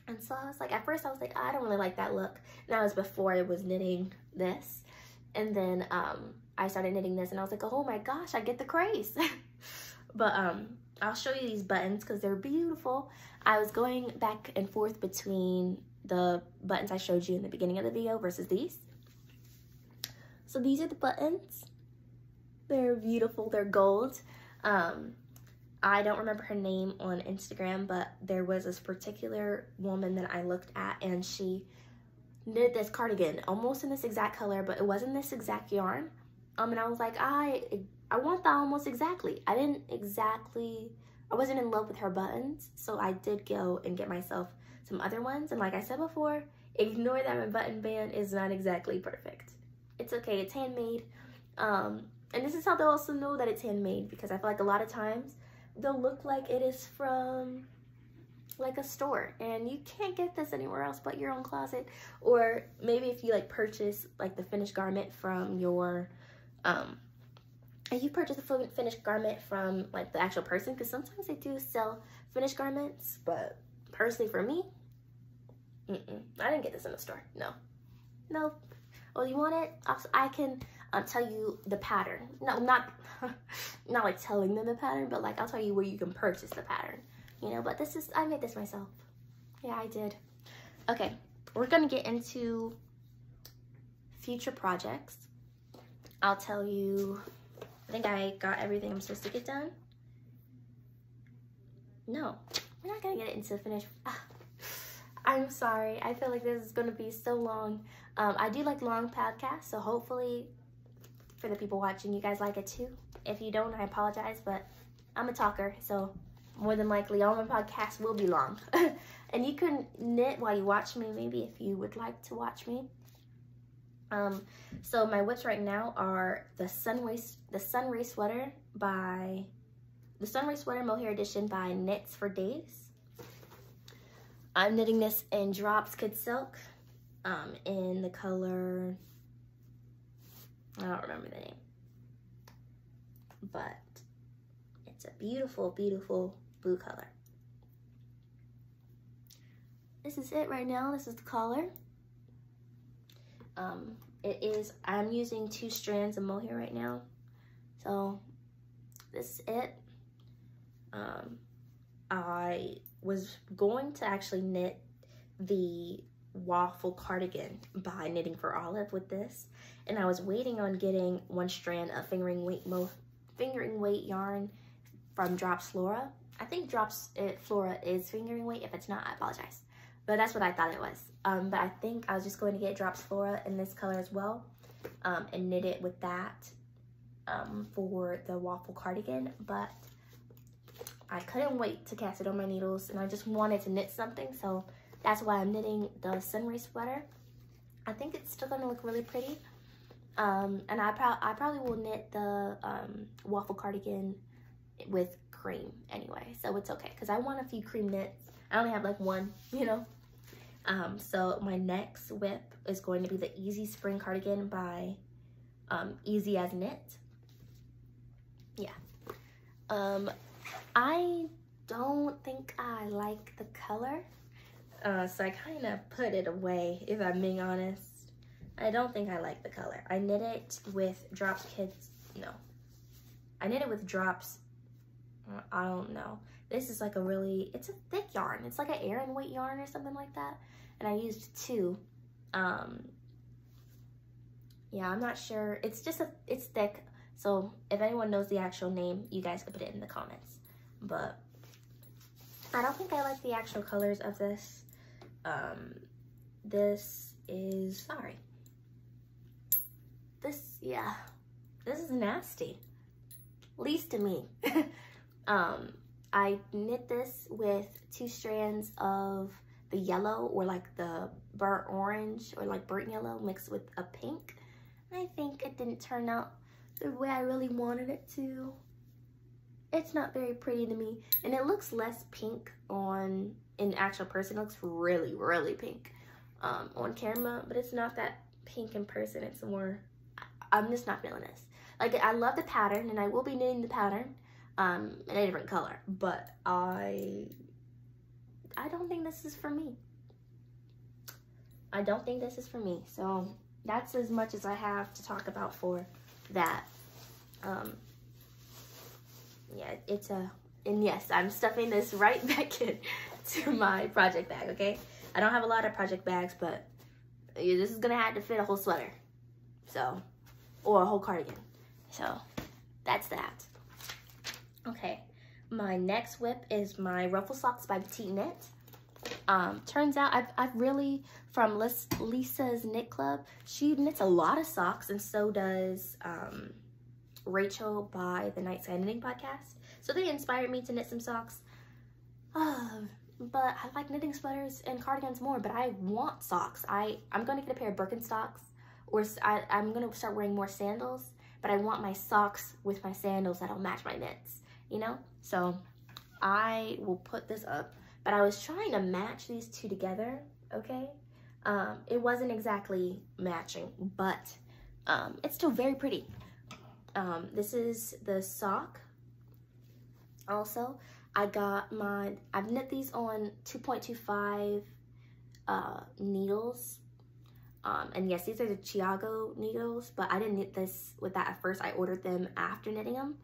And so I was like, at first I was like, I don't really like that look. And that was before I was knitting this. And then I started knitting this and I was like, oh my gosh, I get the craze. But I'll show you these buttons because they're beautiful. I was going back and forth between the buttons I showed you in the beginning of the video versus these. So these are the buttons. They're beautiful, they're gold. I don't remember her name on Instagram, but there was this particular woman that I looked at and she knitted this cardigan almost in this exact color, but it wasn't this exact yarn. And I was like, I want that almost exactly. I wasn't in love with her buttons, so I did go and get myself some other ones. And like I said before, ignore that my button band is not exactly perfect. It's okay, it's handmade. And this is how they'll also know that it's handmade, because I feel like a lot of times they'll look like it is from like a store and you can't get this anywhere else but your own closet. Or maybe if you like purchase like the finished garment from your and you purchase a finished garment from like the actual person, because sometimes they do sell finished garments, but personally for me, I didn't get this in the store. No. Oh, you want it? I can tell you the pattern. No, not like telling them the pattern, but like I'll tell you where you can purchase the pattern, you know. But this is, I made this myself. Yeah, I did. Okay, we're gonna get into future projects. I'll tell you, I think I got everything I'm supposed to get done. No, we're not gonna get into finished. I'm sorry, I feel like this is gonna be so long. I do like long podcasts, so hopefully for the people watching, you guys like it too. If you don't, I apologize, but I'm a talker, so more than likely all my podcasts will be long. And you can knit while you watch me, maybe, if you would like to watch me. So my whips right now are the Sunray Sweater Mohair Edition by Knits for Days. I'm knitting this in drops kid silk, in the color, I don't remember the name, but it's a beautiful, beautiful blue color. This is it right now. This is the collar. I'm using 2 strands of mohair right now. So this is it. I was going to actually knit the waffle cardigan by Knitting for Olive with this, and I was waiting on getting 1 strand of fingering weight yarn from Drops Flora. I think Flora is fingering weight. If it's not, I apologize, but that's what I thought it was. But I think I was just going to get Drops Flora in this color as well, and knit it with that for the waffle cardigan. But I couldn't wait to cast it on my needles, and I just wanted to knit something, so that's why I'm knitting the Sunray sweater. I think it's still gonna look really pretty. And I probably will knit the waffle cardigan with Creme anyway, so it's okay, because I want a few Creme knits. I only have like one, you know. So my next whip is going to be the Easy Spring Cardigan by Easy as Knit. Yeah. I don't think I like the color, so I kind of put it away, if I'm being honest. I don't think I like the color. I knit it with Drops Kids, no. I knit it with Drops, I don't know. This is like a really, it's a thick yarn. It's like an Aran weight yarn or something like that. And I used 2. Yeah, I'm not sure. It's just, it's thick. So if anyone knows the actual name, you guys can put it in the comments. But I don't think I like the actual colors of this. This is, sorry. This, yeah, this is nasty. Least to me. I knit this with 2 strands of the yellow, or like the burnt orange, or like burnt yellow mixed with a pink. I think it didn't turn out the way I really wanted it to. It's not very pretty to me, and it looks less pink in actual person. It looks really, really pink on camera, but it's not that pink in person. It's more, I'm just not feeling this. Like, I love the pattern, and I will be knitting the pattern in a different color, but I don't think this is for me. I don't think this is for me. So that's as much as I have to talk about for that. Yeah, it's a, and yes, I'm stuffing this right back in to my project bag, okay? I don't have a lot of project bags, but this is gonna have to fit a whole sweater. So, or a whole cardigan. So that's that. Okay, my next whip is my Ruffle Socks by Petite Knit. Turns out I've really, from Lisa's Knit Club, she knits a lot of socks, and so does Rachel by the Night Sky Knitting Podcast. So they inspired me to knit some socks. But I like knitting sweaters and cardigans more, but I want socks. I'm going to get a pair of Birkenstocks, or I'm going to start wearing more sandals, but I want my socks with my sandals that'll match my knits, you know? So I will put this up, but I was trying to match these 2 together, okay? It wasn't exactly matching, but it's still very pretty. This is the sock. Also, I've knit these on 2.25 needles. And yes, these are the Chiago needles, but I didn't knit this with that at first. I ordered them after knitting them.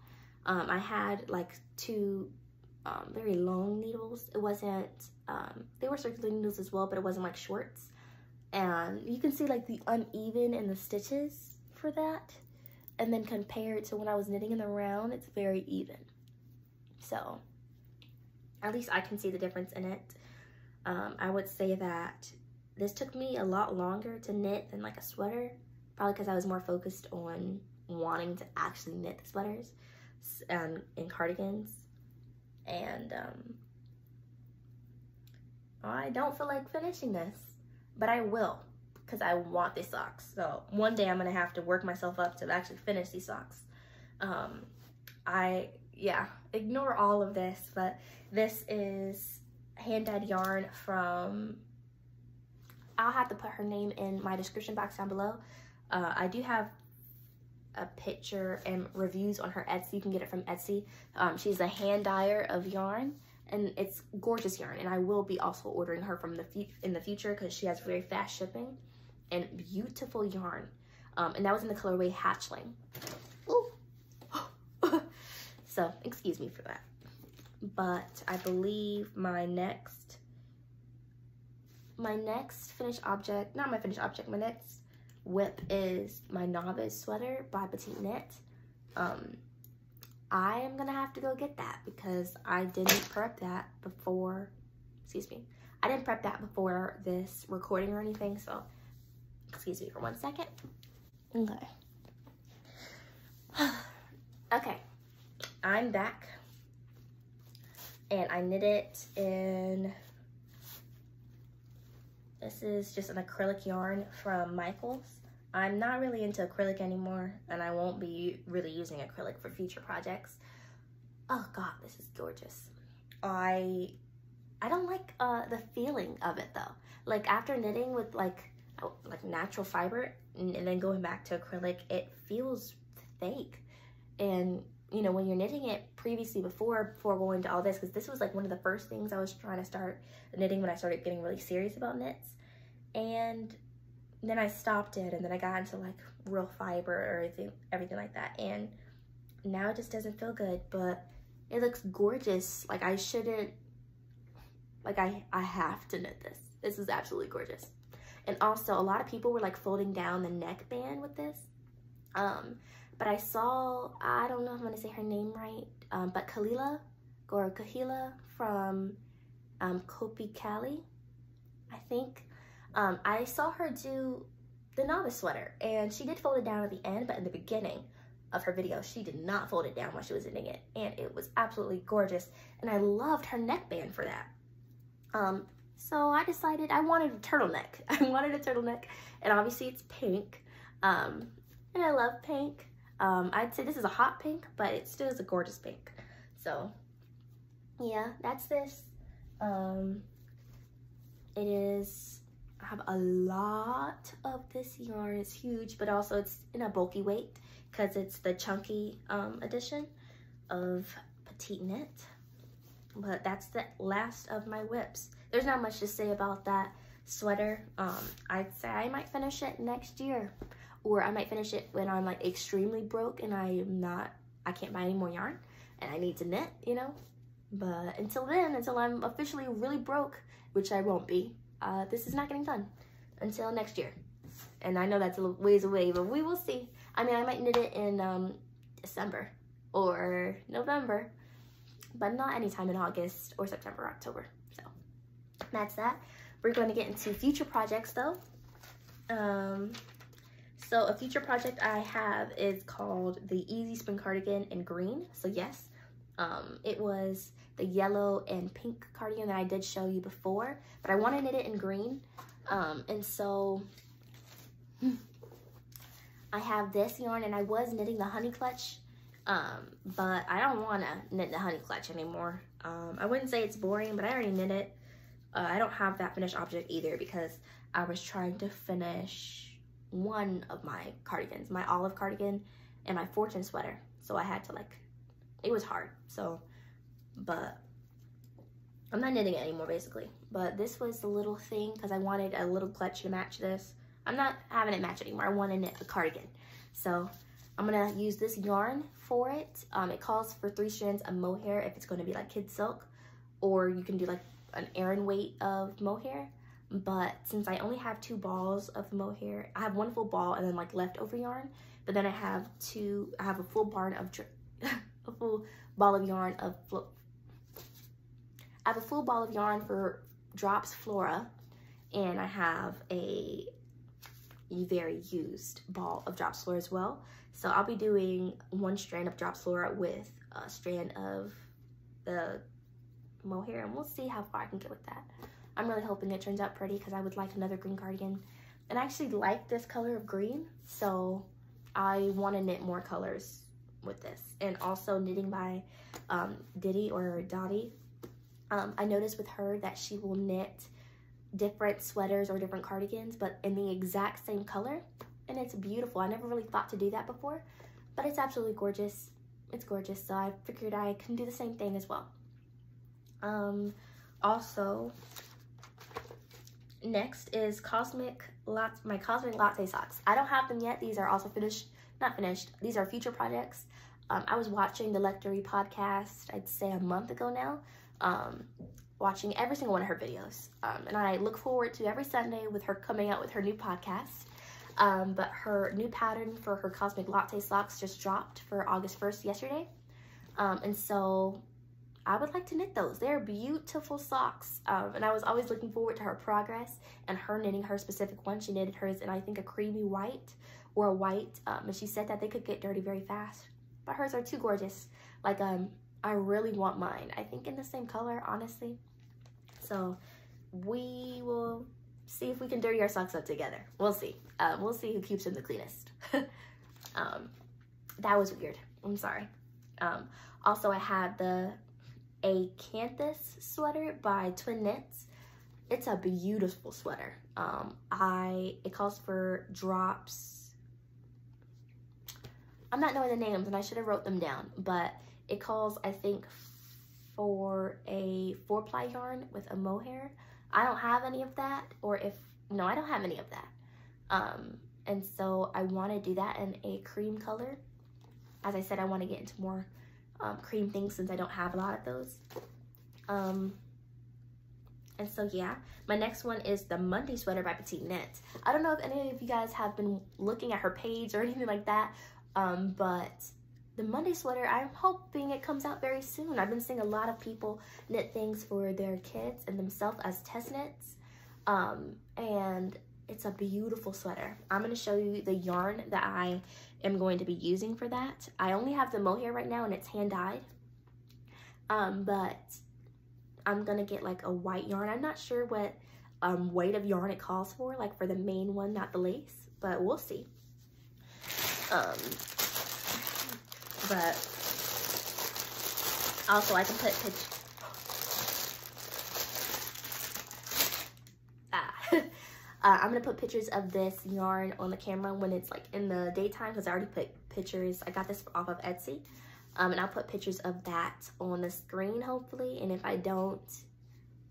I had like 2 very long needles. It wasn't, they were circular needles as well, but it wasn't like shorts. And you can see like the uneven in the stitches for that. And then compared to when I was knitting in the round, it's very even. So at least I can see the difference in it. I would say that this took me a lot longer to knit than like a sweater, probably because I was more focused on wanting to actually knit the sweaters and cardigans. And I don't feel like finishing this, but I will, because I want these socks. So one day I'm gonna have to work myself up to actually finish these socks. Yeah, ignore all of this, but this is hand-dyed yarn from, I'll have to put her name in my description box down below. I do have a picture and reviews on her Etsy. You can get it from Etsy. She's a hand dyer of yarn, and it's gorgeous yarn, and I will be also ordering her from in the future, because she has very fast shipping and beautiful yarn. And that was in the colorway Hatchling. Ooh. So excuse me for that. But I believe my next finished object, not my finished object, my next whip is my Novice Sweater by Petite Knit. I am gonna have to go get that, because I didn't prep that before, excuse me, I didn't prep that before this recording or anything, so excuse me for 1 second. Okay. Okay, I'm back. and I knit it in, this is just an acrylic yarn from Michaels. I'm not really into acrylic anymore, and I won't be really using acrylic for future projects. Oh God, this is gorgeous. I don't like the feeling of it though. Like after knitting with like natural fiber and then going back to acrylic, it feels fake. And you know, when you're knitting it previously before going to all this, because this was like one of the first things I was trying to start knitting when I started getting really serious about knits. And then I stopped it, and then I got into like real fiber or everything like that. And now it just doesn't feel good, but it looks gorgeous. Like I shouldn't, like I have to knit this. This is absolutely gorgeous. And also a lot of people were like folding down the neckband with this. But I saw, I don't know if I'm gonna say her name right, but Kahila from Kopi Cali, I think. I saw her do the Novice Sweater, and she did fold it down at the end, but in the beginning of her video, she did not fold it down while she was knitting it, and it was absolutely gorgeous, and I loved her neckband for that. So I decided I wanted a turtleneck. I wanted a turtleneck, and obviously it's pink, and I love pink. I'd say this is a hot pink, but it still is a gorgeous pink. So yeah, that's this. It is, I have a lot of this yarn. It's huge, but also it's in a bulky weight because it's the chunky edition of Petite knit. But that's the last of my whips. There's not much to say about that sweater. I'd say I might finish it next year, or I might finish it when I'm like extremely broke and I can't buy any more yarn and I need to knit, you know. But until then, until I'm officially really broke, which I won't be, this is not getting done until next year. And I know that's a ways away, but we will see. I mean, I might knit it in December or November, but not anytime in August or September, October. So that's that. We're going to get into future projects though. So a future project I have is called the Easy Spring Cardigan in green. So yes, it was the yellow and pink cardigan that I did show you before, but I want to knit it in green. And so I have this yarn, and I was knitting the honey clutch, but I don't want to knit the honey clutch anymore. I wouldn't say it's boring, but I already knit it. I don't have that finished object either because I was trying to finish one of my cardigans, my olive cardigan and my fortune sweater. So I had to like, it was hard. So, but I'm not knitting it anymore basically. But this was the little thing because I wanted a little clutch to match this. I'm not having it match anymore. I want to knit a cardigan. So I'm gonna use this yarn for it. It calls for 3 strands of mohair if it's gonna be like kid silk, or you can do like an Aran weight of mohair. But since I only have 2 balls of mohair, I have 1 full ball and then like leftover yarn. But then I have a full ball of a full ball of yarn of I have a full ball of yarn for Drops Flora, and I have a very used ball of Drops Flora as well. So I'll be doing 1 strand of Drops Flora with a strand of the mohair, and we'll see how far I can get with that. I'm really hoping it turns out pretty because I would like another green cardigan. And I actually like this color of green, so I want to knit more colors with this. And also knitting by Diddy or Dottie. I noticed with her that she will knit different sweaters or different cardigans, but in the exact same color. And it's beautiful. I never really thought to do that before, but it's absolutely gorgeous. It's gorgeous, so I figured I can do the same thing as well. Also, next is my Cosmic Latte socks. I don't have them yet. These are also not finished. These are future projects. I was watching the Lectory podcast, I'd say a month ago now, watching every single one of her videos. And I look forward to every Sunday with her coming out with her new podcast. But her new pattern for her Cosmic Latte socks just dropped for August 1st yesterday. And so I would like to knit those. They're beautiful socks. And I was always looking forward to her progress and her knitting her specific one. She knitted hers in, I think, a creamy white or a white. And she said that they could get dirty very fast. But hers are too gorgeous. Like, I really want mine. I think in the same color, honestly. So we will see if we can dirty our socks up together. We'll see. We'll see who keeps them the cleanest. That was weird. I'm sorry. Also, I had a Canthus sweater by Twin Knits. It's a beautiful sweater. It calls for drops. I'm not knowing the names, and I should have wrote them down, but it calls, I think, for a 4-ply yarn with a mohair. I don't have any of that, no, I don't have any of that. And so I want to do that in a cream color. As I said, I want to get into more cream things since I don't have a lot of those. And so yeah, my next one is the Monday sweater by Petite Knits. I don't know if any of you guys have been looking at her page or anything like that, but the Monday sweater, I'm hoping it comes out very soon. I've been seeing a lot of people knit things for their kids and themselves as test knits, and it's a beautiful sweater. I'm going to show you the yarn that I am going to be using for that. I only have the mohair right now and it's hand dyed, but I'm going to get like a white yarn. I'm not sure what weight of yarn it calls for, like for the main one, not the lace, but we'll see. But also I can put pictures. I'm gonna put pictures of this yarn on the camera when it's like in the daytime, because I already put pictures. I got this off of Etsy, and I'll put pictures of that on the screen hopefully. And if I don't,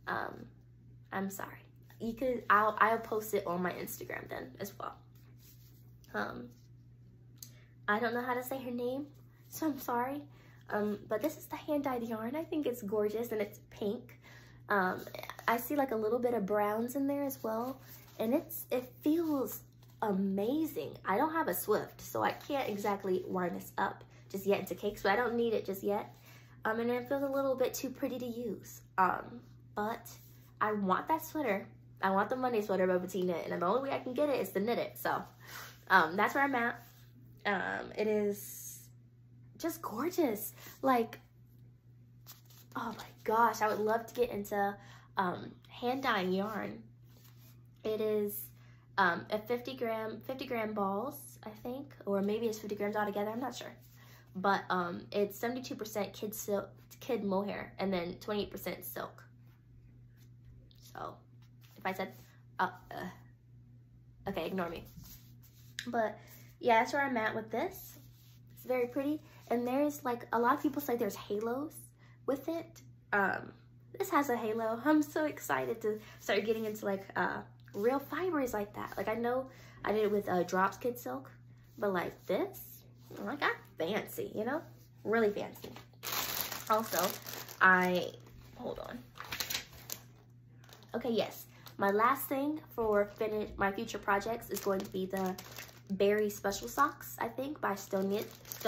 I'm sorry. I'll post it on my Instagram then as well. I don't know how to say her name, so I'm sorry. But this is the hand dyed yarn. I think it's gorgeous and it's pink. I see like a little bit of browns in there as well. And it feels amazing. I don't have a Swift, so I can't exactly wind this up just yet into cake, so I don't need it just yet. And it feels a little bit too pretty to use. But I want that sweater. I want the Monday sweater by Petite Knit, and the only way I can get it is to knit it. So that's where I'm at. It is just gorgeous. Like, oh my gosh, I would love to get into hand dyeing yarn. It is a 50 gram balls, I think, or maybe it's 50 grams altogether, I'm not sure. But it's 72% kid mohair and then 28% silk. So if I said, okay, ignore me. But yeah, that's where I'm at with this. It's very pretty. And there's like, a lot of people say there's halos with it. This has a halo. I'm so excited to start getting into like real fibers like that. Like I know I did it with Drops Kid Silk, but like this, like I'm fancy, you know? Really fancy. Also, hold on. Okay, yes. My last thing for my future projects is going to be the Berry Special Socks, I think, by Stone Knits.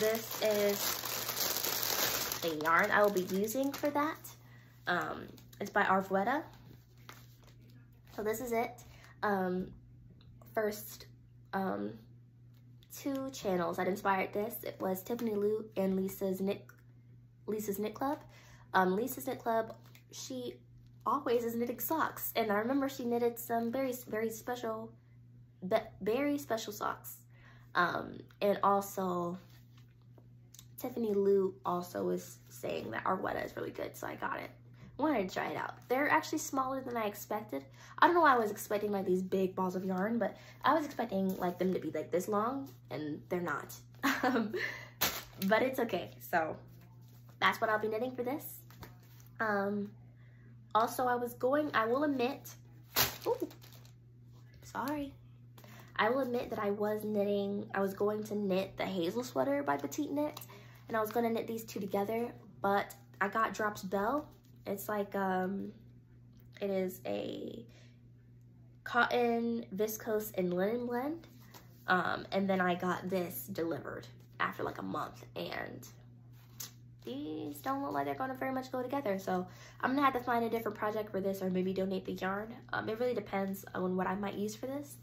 This is the yarn I will be using for that. It's by Arvetta. So this is it. First, 2 channels that inspired this. It was Tiffany Lou and Lisa's Knit Club. Lisa's Knit Club, she always is knitting socks, and I remember she knitted some very special socks. And also Tiffany Lou also was saying that Arvetta is really good, so I got it. I wanted to try it out. They're actually smaller than I expected. I don't know why I was expecting like these big balls of yarn, but I was expecting like them to be like this long, and they're not. But it's okay. So that's what I'll be knitting for this. Also, I will admit, sorry. I will admit that I was going to knit the Hazel sweater by Petite Knit, and I was going to knit these 2 together, but I got Drops Belle. It's like, it is a cotton, viscose, and linen blend. And then I got this delivered after like a month, and these don't look like they're gonna very much go together. So I'm gonna have to find a different project for this, or maybe donate the yarn. It really depends on what I might use for this.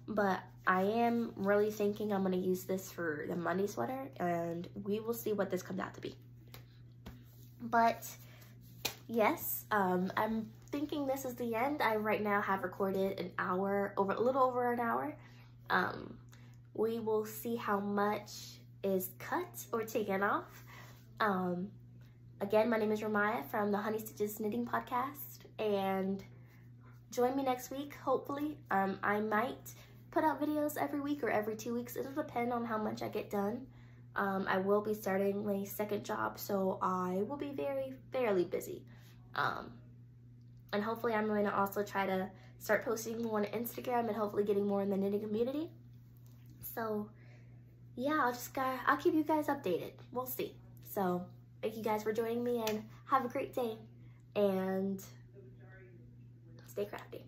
but I am really thinking I'm going to use this for the Monday sweater, and we will see what this comes out to be. But yes, I'm thinking this is the end. I right now have recorded an hour, a little over an hour. We will see how much is cut or taken off. Again, my name is Ramaya from the TheHoneyStitches Knitting Podcast, and join me next week, hopefully. I might put out videos every week or every 2 weeks. It'll depend on how much I get done. I will be starting my second job, so I will be fairly busy. And hopefully I'm going to also try to start posting more on Instagram and hopefully getting more in the knitting community. So yeah, I'll keep you guys updated. We'll see. So thank you guys for joining me, and have a great day, and stay crafty.